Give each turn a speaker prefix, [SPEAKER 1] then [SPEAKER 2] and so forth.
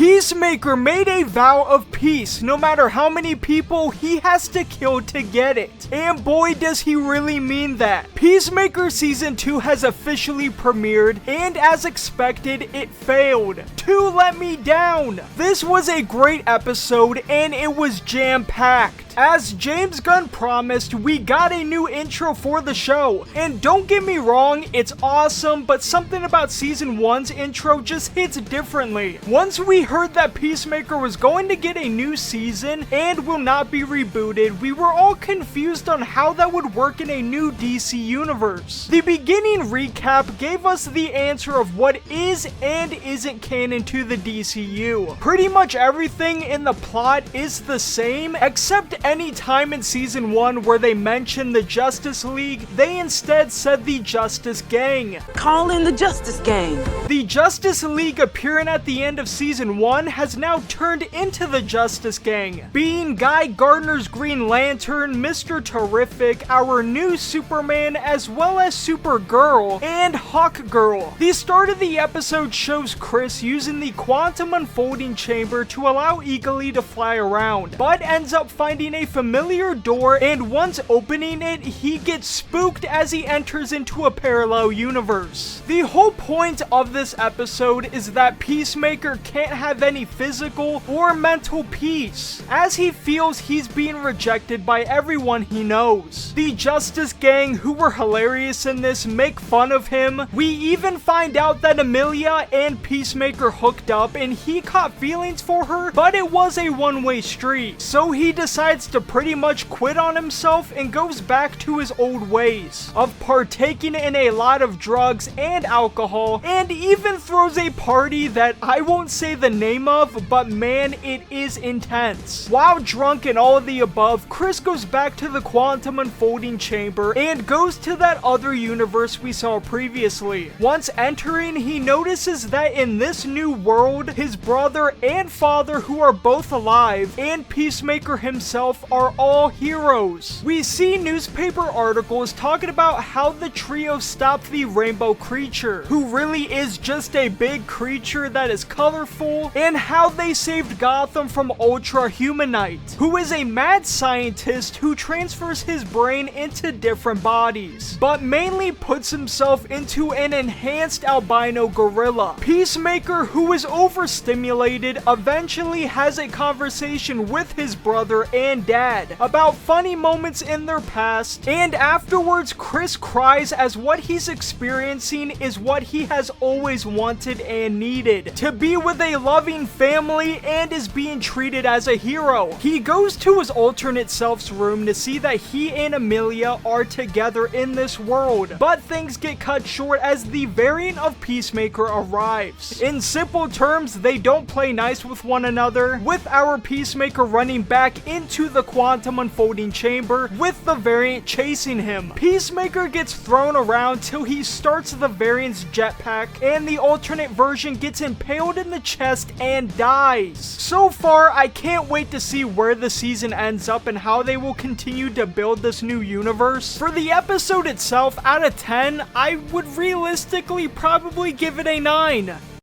[SPEAKER 1] Peacemaker made a vow of peace no matter how many people he has to kill to get it. And boy does he really mean that. Peacemaker Season 2 has officially premiered, and as expected, it failed to let me down. This was a great episode and it was jam-packed. As James Gunn promised, we got a new intro for the show. And don't get me wrong, it's awesome, but something about Season 1's intro just hits differently. Once we heard that Peacemaker was going to get a new season and will not be rebooted, we were all confused on how that would work in a new DC universe. The beginning recap gave us the answer of what is and isn't canon to the DCU. Pretty much everything in the plot is the same, except any time in Season 1 where they mentioned the Justice League, they instead said the Justice Gang.
[SPEAKER 2] Call in the Justice Gang.
[SPEAKER 1] The Justice League appearing at the end of Season 1 has now turned into the Justice Gang, being Guy Gardner's Green Lantern, Mr. Terrific, our new Superman, as well as Supergirl and Hawkgirl. The start of the episode shows Chris using the quantum unfolding chamber to allow Eagly to fly around, but ends up finding a familiar door, and once opening it, he gets spooked as he enters into a parallel universe. The whole point of this episode is that Peacemaker can't have any physical or mental peace, as he feels he's being rejected by everyone he knows. The Justice Gang, who were hilarious in this, make fun of him. We even find out that Amelia and Peacemaker hooked up and he caught feelings for her, but it was a one-way street. So he decides to pretty much quit on himself and goes back to his old ways of partaking in a lot of drugs and alcohol, and even throws a party that I won't say the name of, but man, it is intense. While drunk and all of the above, Chris goes back to the quantum unfolding chamber and goes to that other universe we saw previously. Once entering, he notices that in this new world, his brother and father, who are both alive, and Peacemaker himself are all heroes. We see newspaper articles talking about how the trio stopped the rainbow creature, who really is just a big creature that is colorful, and how they saved Gotham from Ultra Humanite, who is a mad scientist who transfers his brain into different bodies, but mainly puts himself into an enhanced albino gorilla. Peacemaker, who is overstimulated, eventually has a conversation with his brother and dad about funny moments in their past, and afterwards Chris cries as what he's experiencing is what he has always wanted and needed: to be with a loving family, and is being treated as a hero. He goes to his alternate self's room to see that he and Amelia are together in this world, but things get cut short as the variant of Peacemaker arrives. In simple terms, they don't play nice with one another, with our Peacemaker running back into the quantum unfolding chamber with the variant chasing him. Peacemaker gets thrown around till he starts the variant's jetpack, and the alternate version gets impaled in the chest and dies. So far, I can't wait to see where the season ends up and how they will continue to build this new universe. For the episode itself, out of 10, I would realistically probably give it a 9.